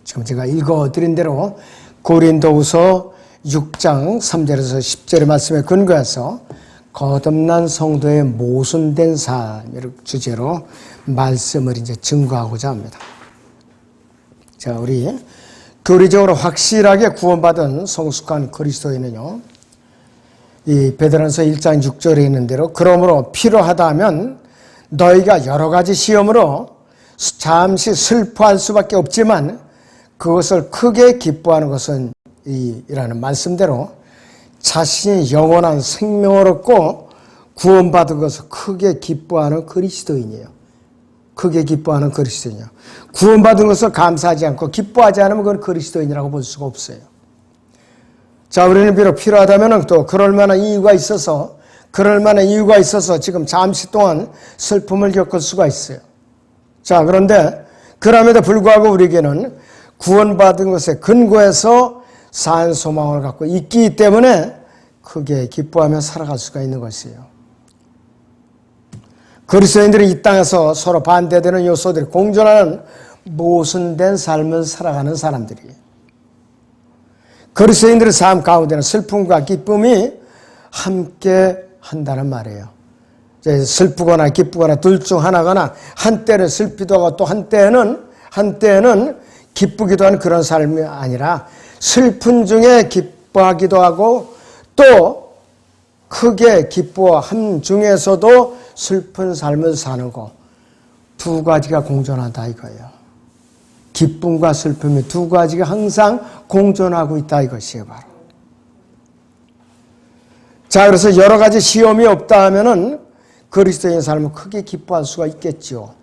지금 제가 읽어드린 대로 고린도후서 6장 3절에서 10절의 말씀에 근거해서 거듭난 성도의 모순된 삶을 주제로 말씀을 이제 증거하고자 합니다. 자, 우리 교리적으로 확실하게 구원받은 성숙한 그리스도인은요, 이 베드로전서 1장 6절에 있는 대로 그러므로 필요하다 하면 너희가 여러 가지 시험으로 잠시 슬퍼할 수밖에 없지만 그것을 크게 기뻐하는 것은 이라는 말씀대로 자신이 영원한 생명을 얻고 구원받은 것을 크게 기뻐하는 그리스도인이에요. 크게 기뻐하는 그리스도인이에요. 구원받은 것을 감사하지 않고 기뻐하지 않으면 그건 그리스도인이라고 볼 수가 없어요. 자, 우리는 비록 필요하다면 또 그럴 만한 이유가 있어서 지금 잠시 동안 슬픔을 겪을 수가 있어요. 자, 그런데 그럼에도 불구하고 우리에게는 구원받은 것에 근거해서 산 소망을 갖고 있기 때문에 크게 기뻐하며 살아갈 수가 있는 것이에요. 그리스도인들이 이 땅에서 서로 반대되는 요소들이 공존하는 모순된 삶을 살아가는 사람들이에요. 그리스도인들의 삶 가운데는 슬픔과 기쁨이 함께 한다는 말이에요. 슬프거나 기쁘거나 둘 중 하나거나 한때는 슬피도 하고 또 한때는 기쁘기도 하는 그런 삶이 아니라 슬픈 중에 기뻐하기도 하고 또 크게 기뻐함 중에서도 슬픈 삶을 사는 거, 두 가지가 공존한다 이거예요. 기쁨과 슬픔이 두 가지가 항상 공존하고 있다 이것이에요, 바로. 자, 그래서 여러 가지 시험이 없다 하면은 그리스도인의 삶을 크게 기뻐할 수가 있겠죠.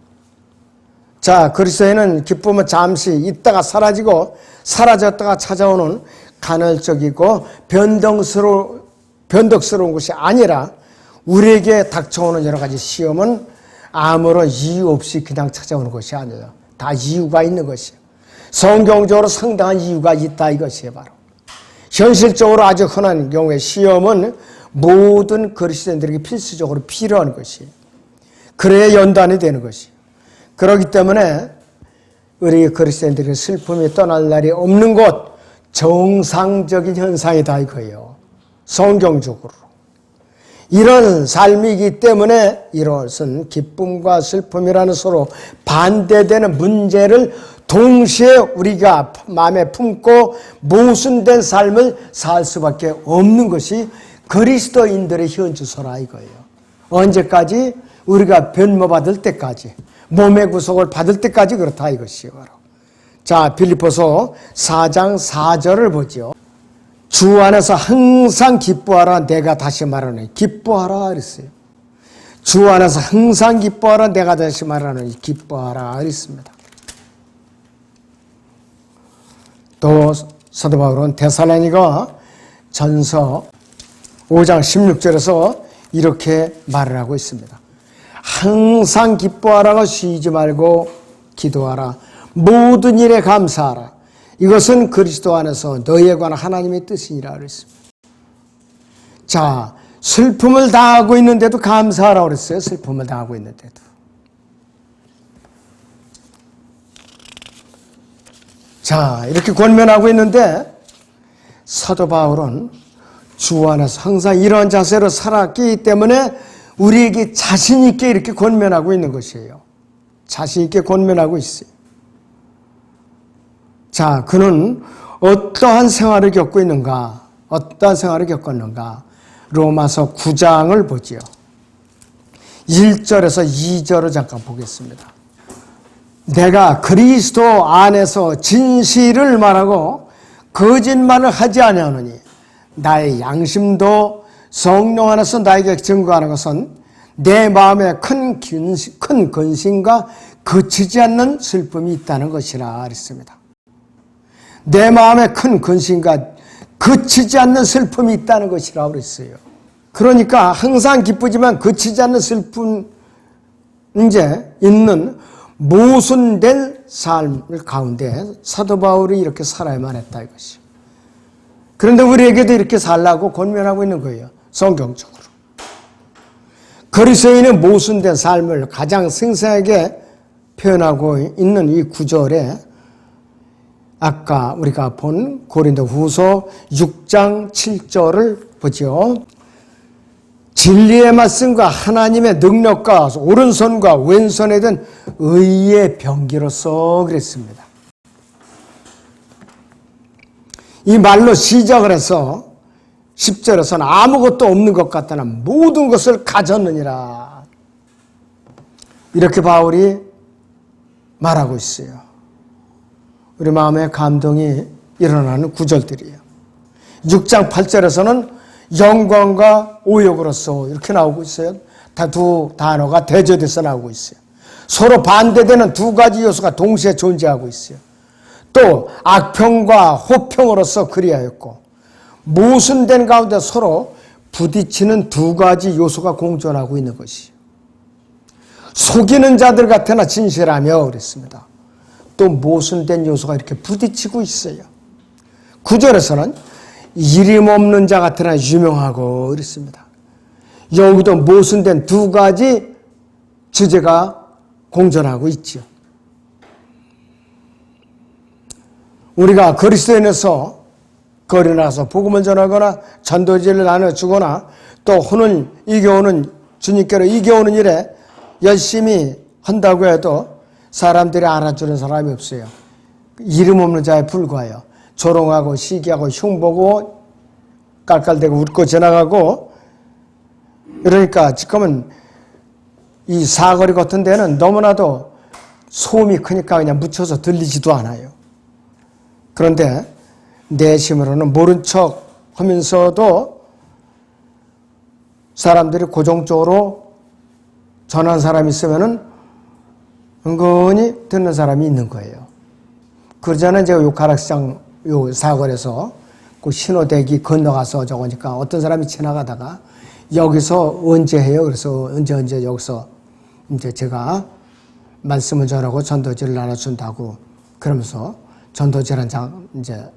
자, 그리스도인은 기쁨은 잠시 있다가 사라졌다가 찾아오는 간헐적이고 변덕스러운 것이 아니라 우리에게 닥쳐오는 여러 가지 시험은 아무런 이유 없이 그냥 찾아오는 것이 아니에요. 다 이유가 있는 것이에요. 성경적으로 상당한 이유가 있다 이것이에요, 바로. 현실적으로 아주 흔한 경우에 시험은 모든 그리스도인들에게 필수적으로 필요한 것이에요. 그래야 연단이 되는 것이에요. 그렇기 때문에 우리 그리스도인들의 슬픔이 떠날 날이 없는 것, 정상적인 현상이다 이거예요. 성경적으로. 이런 삶이기 때문에 이것은 기쁨과 슬픔이라는 서로 반대되는 문제를 동시에 우리가 마음에 품고 모순된 삶을 살 수밖에 없는 것이 그리스도인들의 현주소라 이거예요. 언제까지? 우리가 변모받을 때까지, 몸의 구속을 받을 때까지 그렇다 이것이요, 바로. 자, 빌립보서 4장 4절을 보죠. 주 안에서 항상 기뻐하라. 내가 다시 말하노니 기뻐하라 그랬어요. 주 안에서 항상 기뻐하라. 내가 다시 말하노니 기뻐하라 그랬습니다. 또 사도 바울은 데살로니가 전서 5장 16절에서 이렇게 말을 하고 있습니다. 항상 기뻐하라고 쉬지 말고 기도하라. 모든 일에 감사하라. 이것은 그리스도 안에서 너희에 관한 하나님의 뜻이니라 그랬습니다. 자, 슬픔을 당하고 있는데도 감사하라고 그랬어요. 슬픔을 당하고 있는데도. 자, 이렇게 권면하고 있는데 사도 바울은 주 안에서 항상 이런 자세로 살았기 때문에 우리에게 자신 있게 이렇게 권면하고 있는 것이에요. 자신 있게 권면하고 있어요. 자, 그는 어떠한 생활을 겪고 있는가? 어떠한 생활을 겪었는가? 로마서 9장을 보지요. 1절에서 2절을 잠깐 보겠습니다. 내가 그리스도 안에서 진실을 말하고 거짓말을 하지 아니하노니 나의 양심도 성령 안에서 나에게 증거하는 것은 내 마음에 큰 근심과 그치지 않는 슬픔이 있다는 것이라 그랬습니다. 내 마음에 큰 근심과 그치지 않는 슬픔이 있다는 것이라고 그랬어요. 그러니까 항상 기쁘지만 그치지 않는 슬픔 이제 있는 모순된 삶을 가운데 사도 바울이 이렇게 살아야만 했다 이것이. 그런데 우리에게도 이렇게 살라고 권면하고 있는 거예요. 성경적으로. 그리스도인의 모순된 삶을 가장 생생하게 표현하고 있는 이 구절에 아까 우리가 본 고린도후서 6장 7절을 보죠. 진리의 말씀과 하나님의 능력과 오른손과 왼손에 든 의의 병기로서 그랬습니다. 이 말로 시작을 해서 10절에서는 아무것도 없는 것 같다는 모든 것을 가졌느니라. 이렇게 바울이 말하고 있어요. 우리 마음에 감동이 일어나는 구절들이에요. 6장 8절에서는 영광과 오욕으로서 이렇게 나오고 있어요. 다 두 단어가 대조돼서 나오고 있어요. 서로 반대되는 두 가지 요소가 동시에 존재하고 있어요. 또 악평과 호평으로서 그리하였고 모순된 가운데 서로 부딪히는 두 가지 요소가 공존하고 있는 것이에요. 속이는 자들 같으나 진실하며 그랬습니다. 또 모순된 요소가 이렇게 부딪히고 있어요. 9절에서는 이름 없는 자 같으나 유명하고 그랬습니다. 여기도 모순된 두 가지 주제가 공존하고 있죠. 우리가 그리스도인에서 거리 나가서 복음을 전하거나 전도지를 나눠주거나 또 혼을 이겨오는 주님께로 이겨오는 일에 열심히 한다고 해도 사람들이 알아주는 사람이 없어요. 이름 없는 자에 불과해요. 조롱하고 시기하고 흉보고 깔깔대고 웃고 지나가고. 그러니까 지금은 이 사거리 같은 데는 너무나도 소음이 크니까 그냥 묻혀서 들리지도 않아요. 그런데 내심으로는 모른 척 하면서도 사람들이 고정적으로 전한 사람이 있으면은 은근히 듣는 사람이 있는 거예요. 그러자는 제가 요 가락시장 요 사거리에서 그 신호대기 건너가서 저거니까 어떤 사람이 지나가다가 여기서 언제 해요? 그래서 언제 여기서 이제 제가 말씀을 전하고 전도지를 나눠준다고 그러면서 전도지를 한 장 이제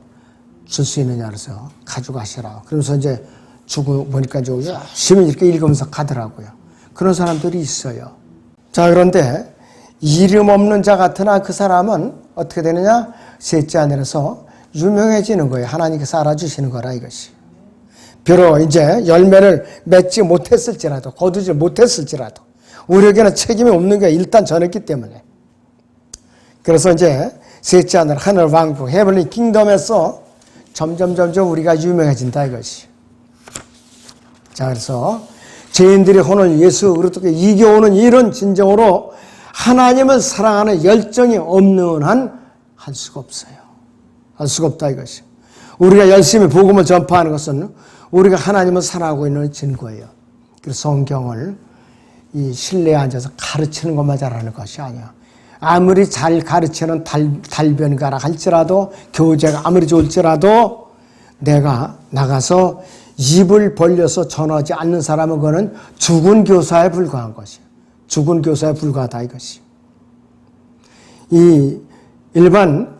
줄 수 있느냐 그래서 가져가시라. 그러면서 이제 주고 보니까 좀 열심히 이렇게 읽으면서 가더라고요. 그런 사람들이 있어요. 자, 그런데 이름 없는 자 같으나 그 사람은 어떻게 되느냐? 셋째 하늘에서 유명해지는 거예요. 하나님께서 알아주시는 거라 이것이. 비록 이제 열매를 맺지 못했을지라도 거두지 못했을지라도 우리에게는 책임이 없는 게 일단 전했기 때문에. 그래서 이제 셋째 하늘 왕국 헤블리 킹덤에서 점점 우리가 유명해진다 이것이. 자, 그래서 죄인들의 혼을 예수 그리스도께 이겨오는 이런 진정으로 하나님을 사랑하는 열정이 없는 한 할 수가 없어요. 할 수가 없다 이것이. 우리가 열심히 복음을 전파하는 것은 우리가 하나님을 사랑하고 있는 증거예요. 그래서 성경을 이 실내에 앉아서 가르치는 것만 잘하는 것이 아니야. 아무리 잘 가르치는 달변가라 할지라도 교재가 아무리 좋을지라도 내가 나가서 입을 벌려서 전하지 않는 사람은 그거는 죽은 교사에 불과한 것이에요. 죽은 교사에 불과하다 이것이. 이 일반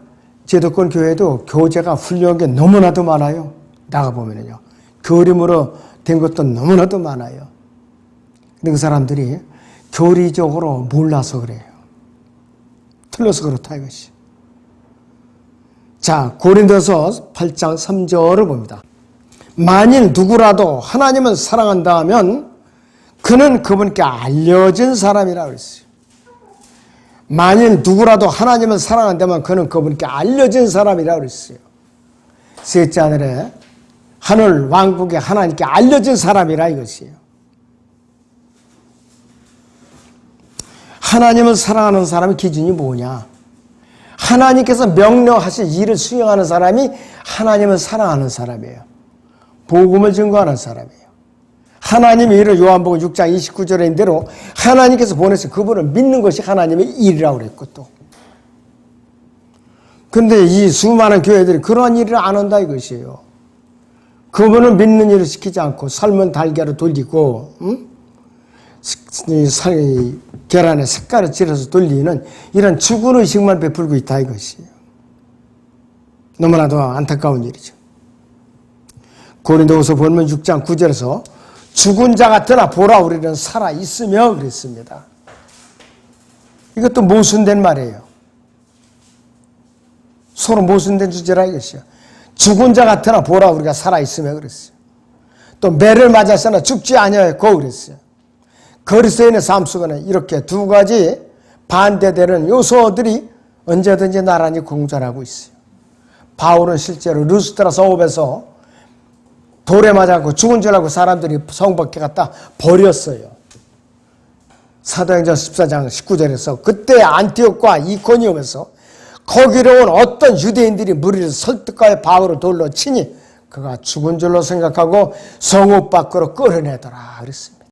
제도권 교회도 교재가 훌륭한 게 너무나도 많아요. 나가보면요. 교림으로 된 것도 너무나도 많아요. 근데 그 사람들이 교리적으로 몰라서 그래요. 틀려서 그렇다 이것이. 자, 고린도서 8장 3절을 봅니다. 만일 누구라도 하나님을 사랑한다 하면 그는 그분께 알려진 사람이라 그랬어요. 만일 누구라도 하나님을 사랑한다면 그는 그분께 알려진 사람이라 그랬어요. 셋째 하늘에 하늘 왕국에 하나님께 알려진 사람이라 이것이에요. 하나님을 사랑하는 사람의 기준이 뭐냐? 하나님께서 명령하신 일을 수행하는 사람이 하나님을 사랑하는 사람이에요. 복음을 증거하는 사람이에요. 하나님의 일을 요한복음 6장 29절인 대로 하나님께서 보내서 그분을 믿는 것이 하나님의 일이라고 그랬고 또. 근데 이 수많은 교회들이 그러한 일을 안 한다 이것이에요. 그분을 믿는 일을 시키지 않고 삶은 달걀을 돌리고 계란에 색깔을 칠해서 돌리는 이런 죽은 의식만 베풀고 있다 이것이에요. 너무나도 안타까운 일이죠. 고린도후서 보면 6장 9절에서 죽은 자 같으나 보라 우리는 살아있으며 그랬습니다. 이것도 모순된 말이에요. 서로 모순된 주제라 이것이요. 죽은 자 같으나 보라 우리가 살아있으며 그랬어요. 또 매를 맞았으나 죽지 아니하였고 그랬어요. 그리스도인의 삶 속에는 이렇게 두 가지 반대되는 요소들이 언제든지 나란히 공존하고 있어요. 바울은 실제로 루스드라 성읍에서 돌에 맞았고 죽은 줄 알고 사람들이 성 밖에 갖다 버렸어요. 사도행전 14장 19절에서 그때 안티옥과 이코니움에서 거기로 온 어떤 유대인들이 무리를 설득하여 바울을 돌로 치니 그가 죽은 줄로 생각하고 성읍 밖으로 끌어내더라 그랬습니다.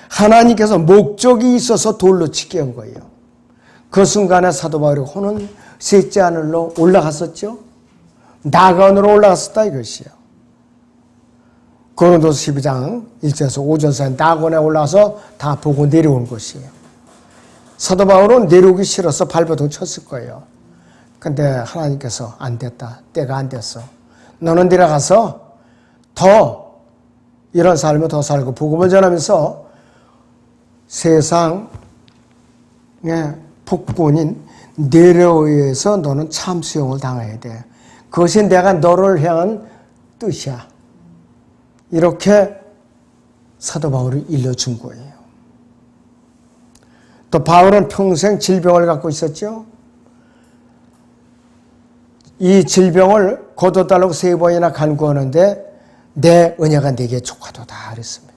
하나님께서 목적이 있어서 돌로 치게 한 거예요. 그 순간에 사도 바울이 호는 셋째 하늘로 올라갔었죠. 낙원으로 올라갔었다 이것이요. 고린도서 12장 1절에서 5절에 낙원에 올라가서 다 보고 내려온 것이에요. 사도 바울은 내려오기 싫어서 발버둥 쳤을 거예요. 근데 하나님께서 안 됐다. 때가 안 됐어. 너는 내려가서 더 이런 삶을 더 살고 복음을 전하면서 세상의 폭군인 네로에서 너는 참수형을 당해야 돼. 그것이 내가 너를 향한 뜻이야. 이렇게 사도 바울이 일러준 거예요. 또 바울은 평생 질병을 갖고 있었죠. 이 질병을 거둬달라고 3번이나 간구하는데 내 은혜가 네게 족하도다 그랬습니다.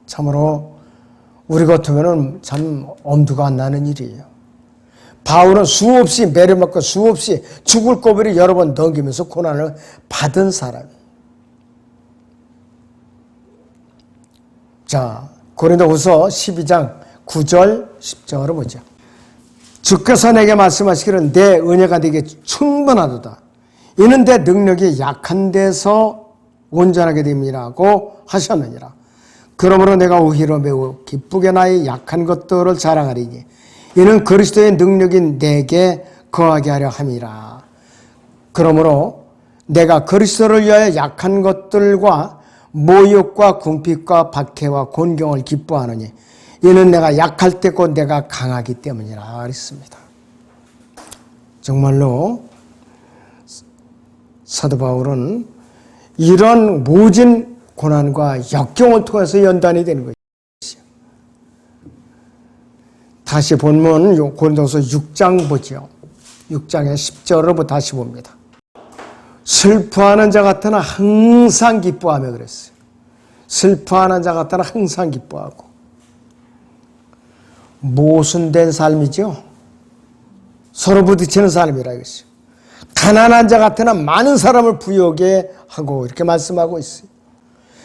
참으로 우리 같으면 참 엄두가 안 나는 일이에요. 바울은 수없이 매를 맞고 수없이 죽을 고비를 여러 번 넘기면서 고난을 받은 사람이에요. 자, 고린도후서 12장 9절 10절을 보죠. 주께서 내게 말씀하시기를 내 은혜가 네게 충분하도다. 이는 내 능력이 약한 데서 온전하게 됨이라고 하셨느니라. 그러므로 내가 오히려 매우 기쁘게 나의 약한 것들을 자랑하리니 이는 그리스도의 능력이 내게 거하게 하려 함이라. 그러므로 내가 그리스도를 위하여 약한 것들과 모욕과 궁핍과 박해와 곤경을 기뻐하느니 이는 내가 약할 때 곧 내가 강하기 때문이라 그랬습니다. 정말로 사도 바울은 이런 모진 고난과 역경을 통해서 연단이 되는 것이죠. 다시 본문 고린도서 6장 보죠. 6장의 10절을 다시 봅니다. 슬퍼하는 자 같으나 항상 기뻐하며 그랬어요. 슬퍼하는 자 같으나 항상 기뻐하고. 모순된 삶이죠. 서로 부딪히는 삶이라 이것이요. 가난한 자 같으나 많은 사람을 부유하게 하고 이렇게 말씀하고 있어요.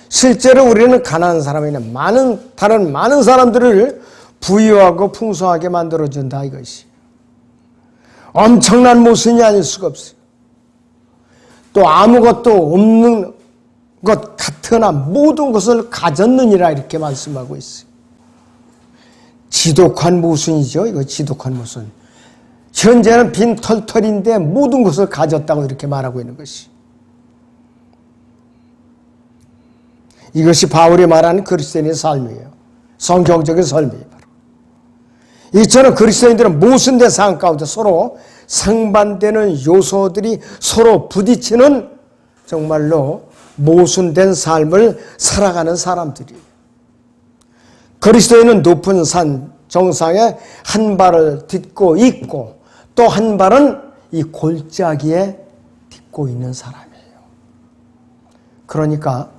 실제로 우리는 가난한 사람이 아니라 다른 많은 사람들을 부유하고 풍성하게 만들어준다 이것이. 엄청난 모순이 아닐 수가 없어요. 또 아무것도 없는 것 같으나 모든 것을 가졌느니라 이렇게 말씀하고 있어요. 지독한 모순이죠. 이거 지독한 모순. 현재는 빈 털털인데 모든 것을 가졌다고 이렇게 말하고 있는 것이. 이것이 바울이 말하는 그리스도인의 삶이에요. 성경적인 삶이에요. 바로. 이처럼 그리스도인들은 모순된 상황 가운데 서로 상반되는 요소들이 서로 부딪히는 정말로 모순된 삶을 살아가는 사람들이에요. 그리스도인은 높은 산 정상에 한 발을 딛고 있고 또 한 발은 이 골짜기에 딛고 있는 사람이에요. 그러니까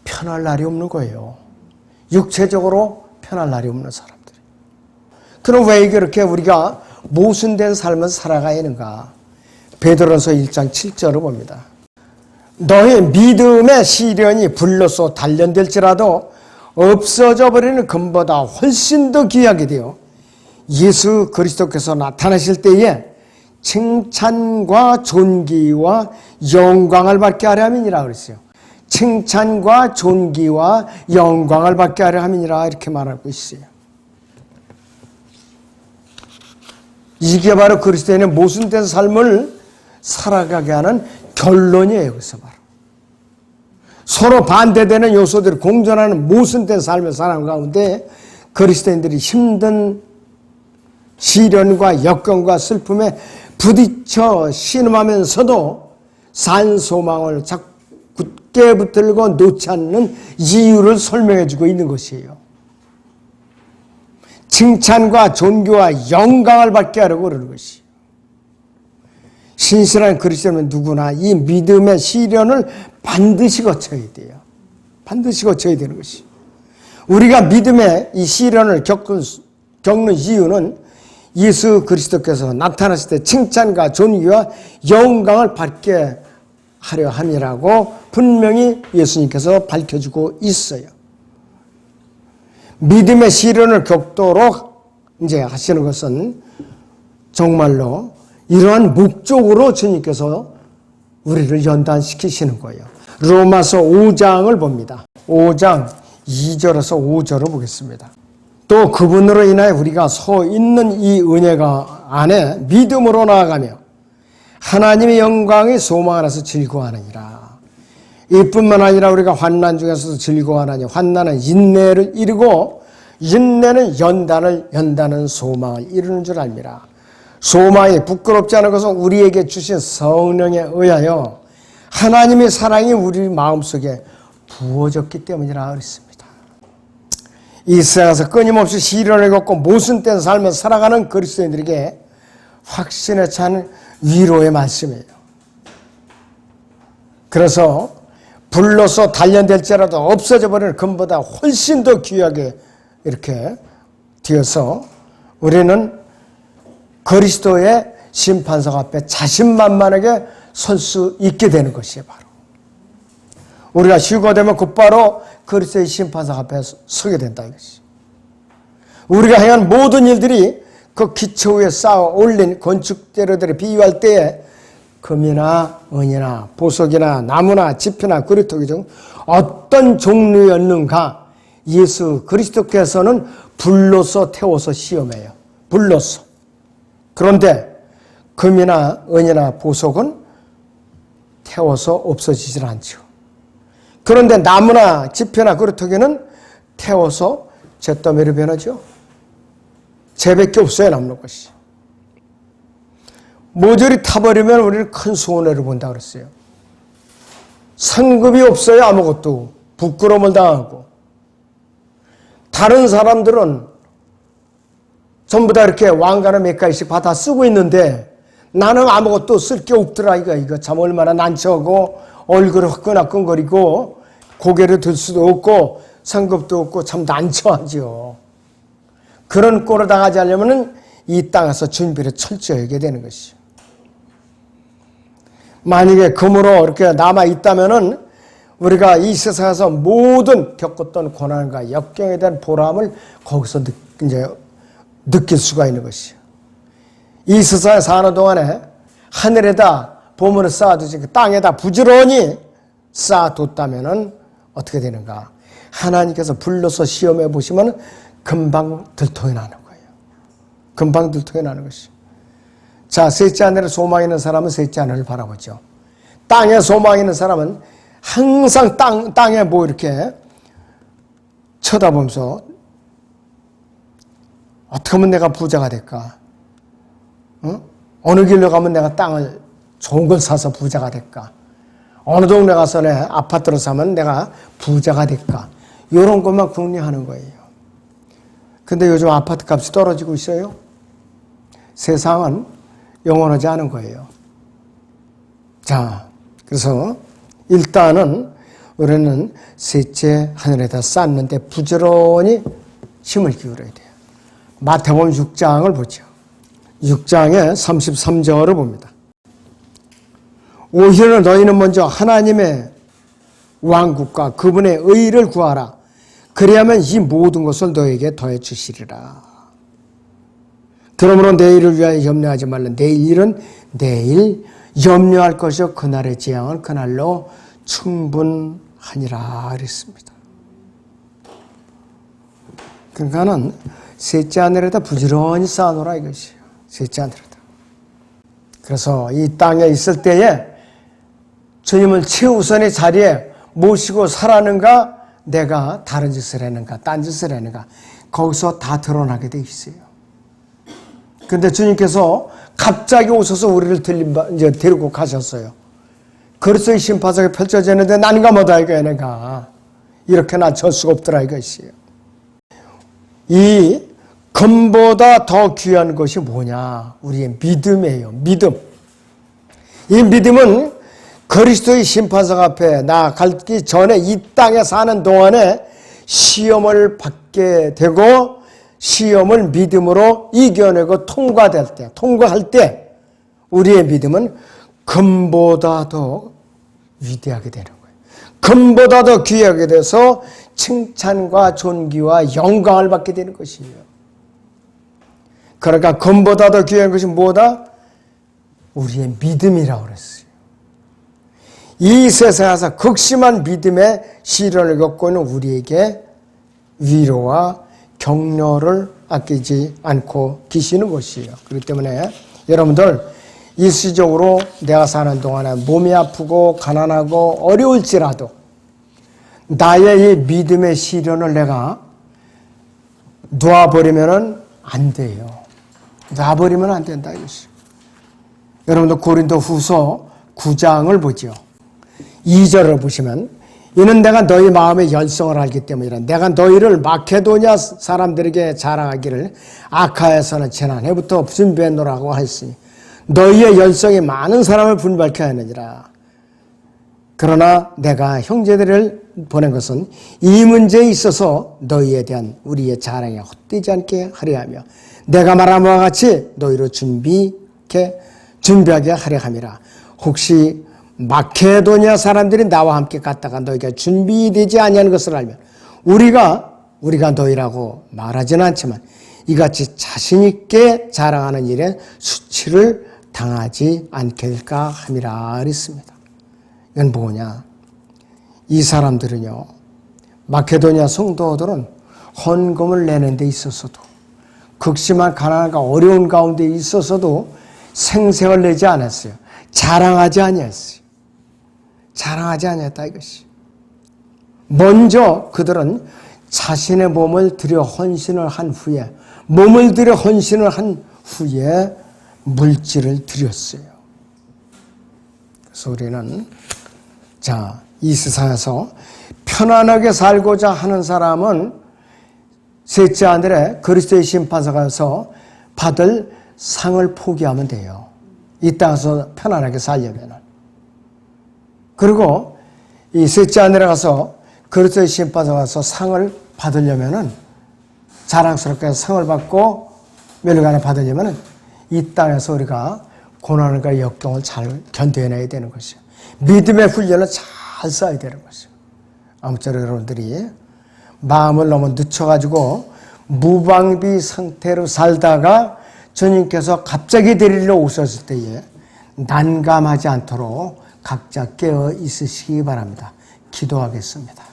편할 날이 없는 거예요. 육체적으로 편할 날이 없는 사람들이. 그럼 왜 이렇게 우리가 모순된 삶을 살아가야 하는가? 베드로전서 1장 7절을 봅니다. 너의 믿음의 시련이 불로써 단련될지라도 없어져 버리는 금보다 훨씬 더 귀하게 되어 예수 그리스도께서 나타나실 때에 칭찬과 존귀와 영광을 받게 하려 함이니라 그랬어요. 칭찬과 존귀와 영광을 받게 하려 함이니라 이렇게 말하고 있어요. 이게 바로 그리스도인의 모순된 삶을 살아가게 하는 결론이에요. 여기서 바로. 서로 반대되는 요소들이 공존하는 모순된 삶을 살아가는 가운데 그리스도인들이 힘든 시련과 역경과 슬픔에 부딪혀 신음하면서도 산 소망을 굳게 붙들고 놓지 않는 이유를 설명해 주고 있는 것이에요. 칭찬과 존귀와 영광을 받게 하려고 그러는 것이에요. 신실한 그리스도는 누구나 이 믿음의 시련을 반드시 거쳐야 돼요. 반드시 거쳐야 되는 것이에요. 우리가 믿음의 이 시련을 겪는 이유는 예수 그리스도께서 나타나실 때 칭찬과 존귀와 영광을 받게 하려 함이라고 분명히 예수님께서 밝혀주고 있어요. 믿음의 시련을 겪도록 이제 하시는 것은 정말로 이러한 목적으로 주님께서 우리를 연단시키시는 거예요. 로마서 5장을 봅니다. 5장 2절에서 5절을 보겠습니다. 또 그분으로 인하여 우리가 서 있는 이 은혜가 안에 믿음으로 나아가며 하나님의 영광의 소망 안에서 즐거워하느니라. 이뿐만 아니라 우리가 환난 중에서도 즐거워하나니 환난은 인내를 이루고 인내는 연단은 소망을 이루는 줄 압니다. 소망이 부끄럽지 않은 것은 우리에게 주신 성령에 의하여 하나님의 사랑이 우리 마음속에 부어졌기 때문이라 그랬습니다. 이 세상에서 끊임없이 시련을 겪고 모순된 삶을 살아가는 그리스도인들에게 확신에 찬 위로의 말씀이에요. 그래서 불로서 단련될지라도 없어져 버리는 금보다 훨씬 더 귀하게 이렇게 되어서 우리는 그리스도의 심판석 앞에 자신만만하게 설 수 있게 되는 것이에요. 바로 우리가 휴가 되면 곧바로 그리스도의 심판석 앞에 서게 된다 이것이. 우리가 행한 모든 일들이 그 기초 위에 쌓아 올린 건축재료들을 비유할 때에 금이나 은이나 보석이나 나무나 지피나 그루터기 중 어떤 종류였는가 예수 그리스도께서는 불로서 태워서 시험해요. 불로서. 그런데 금이나 은이나 보석은 태워서 없어지질 않죠. 그런데 나무나 지표나 그루터기는 태워서 잿더미로 변하죠. 쟤밖에 없어요. 남는 것이. 모조리 타버리면 우리는 큰 손해를 본다 그랬어요. 상급이 없어요. 아무것도. 부끄러움을 당하고. 다른 사람들은 전부 다 이렇게 왕관을 몇 가지씩 받아 쓰고 있는데 나는 아무것도 쓸 게 없더라. 이거 참 얼마나 난처하고 얼굴을 화끈화끈거리고 고개를 들 수도 없고 상급도 없고 참 난처하죠. 그런 꼴을 당하지 않으려면 이 땅에서 준비를 철저히 하게 되는 것이죠. 만약에 금으로 이렇게 남아있다면은 우리가 이 세상에서 모든 겪었던 고난과 역경에 대한 보람을 거기서 이제 느낄 수가 있는 것이죠. 이 세상에 사는 동안에 하늘에다 보물을 쌓아두지 땅에다 부지런히 쌓아뒀다면은 어떻게 되는가? 하나님께서 불러서 시험해 보시면 금방 들통이 나는 거예요. 금방 들통이 나는 것이죠. 자, 셋째 하늘에 소망 있는 사람은 셋째 하늘을 바라보죠. 땅에 소망 있는 사람은 항상 땅에 뭐 이렇게 쳐다보면서 어떻게 하면 내가 부자가 될까? 어느 길로 가면 내가 땅을 좋은 걸 사서 부자가 될까? 어느 동네 가서 내 아파트를 사면 내가 부자가 될까? 이런 것만 궁리하는 거예요. 근데 요즘 아파트 값이 떨어지고 있어요. 세상은 영원하지 않은 거예요. 자, 그래서 일단은 우리는 셋째 하늘에다 쌓는데 부지런히 힘을 기울여야 돼요. 마태복음 6장을 보죠. 6장의 33절을 봅니다. 오히려 너희는 먼저 하나님의 왕국과 그분의 의를 구하라. 그래야만 이 모든 것을 너에게 더해 주시리라. 그러므로 내일을 위하여 염려하지 말라. 내일은 내일 염려할 것이요 그날의 재앙은 그날로 충분하니라 그랬습니다. 그러니까는 셋째 하늘에다 부지런히 쌓아놓으라 이것이에요. 셋째 하늘에다. 그래서 이 땅에 있을 때에 주님을 최우선의 자리에 모시고 살았는가, 내가 다른 짓을 했는가, 딴 짓을 했는가, 거기서 다 드러나게 돼 있어요. 근데 주님께서 갑자기 오셔서 우리를 이제 데리고 가셨어요. 그리스도의 심판석이 펼쳐졌는데 난가 뭐다 이거야 내가. 이렇게 낮출 수가 없더라 이것이에요. 이 금보다 더 귀한 것이 뭐냐? 우리의 믿음이에요. 믿음. 이 믿음은 그리스도의 심판석 앞에 나아가기 전에 이 땅에 사는 동안에 시험을 받게 되고 시험을 믿음으로 이겨내고 통과할 때 우리의 믿음은 금보다 더 위대하게 되는 거예요. 금보다 더 귀하게 돼서 칭찬과 존귀와 영광을 받게 되는 것이에요. 그러니까 금보다 더 귀한 것이 뭐다? 우리의 믿음이라고 그랬어요. 이 세상에서 극심한 믿음의 시련을 겪고 있는 우리에게 위로와 격려를 아끼지 않고 계시는 것이에요. 그렇기 때문에 여러분들 일시적으로 내가 사는 동안에 몸이 아프고 가난하고 어려울지라도 나의 이 믿음의 시련을 내가 놔버리면 안 돼요. 놔버리면 안 된다 이것이에요. 여러분들 고린도후서 9장을 보죠. 2절을 보시면 이는 내가 너희 마음의 열성을 알기 때문이라. 내가 너희를 마케도냐 사람들에게 자랑하기를 아카야에서는 지난해부터 준비해놓으라고 하였으니 너희의 열성이 많은 사람을 분발케 하느니라. 그러나 내가 형제들을 보낸 것은 이 문제에 있어서 너희에 대한 우리의 자랑이 헛되지 않게 하려 하며 내가 말한 바와 같이 너희로 준비하게 하려 함이라. 혹시 마케도니아 사람들이 나와 함께 갔다가 너희가 준비되지 아니하는 것을 알면 우리가 너희라고 말하지는 않지만 이같이 자신 있게 자랑하는 일에 수치를 당하지 않게 될까 함이라 그랬습니다. 이건 뭐냐? 이 사람들은요, 마케도니아 성도들은 헌금을 내는 데 있어서도 극심한 가난과 어려운 가운데 있어서도 생색을 내지 않았어요. 자랑하지 아니했어요. 자랑하지 아니했다 이것이. 먼저 그들은 자신의 몸을 들여 헌신을 한 후에 물질을 드렸어요. 그래서 우리는 이 세상에서 편안하게 살고자 하는 사람은 셋째 하늘에 그리스도의 심판석에서 받을 상을 포기하면 돼요. 이 땅에서 편안하게 살려면. 그리고 이 셋째 하늘에 가서 그리스도의 심판석에 가서 상을 받으려면은 자랑스럽게 상을 받고 멸류관을 받으려면은 이 땅에서 우리가 고난과 역경을 잘 견뎌내야 되는 것이에요. 믿음의 훈련을 잘 써야 되는 것이에요. 아무쪼록 여러분들이 마음을 너무 늦춰가지고 무방비 상태로 살다가 주님께서 갑자기 데리러 오셨을 때에 난감하지 않도록 각자 깨어 있으시기 바랍니다. 기도하겠습니다.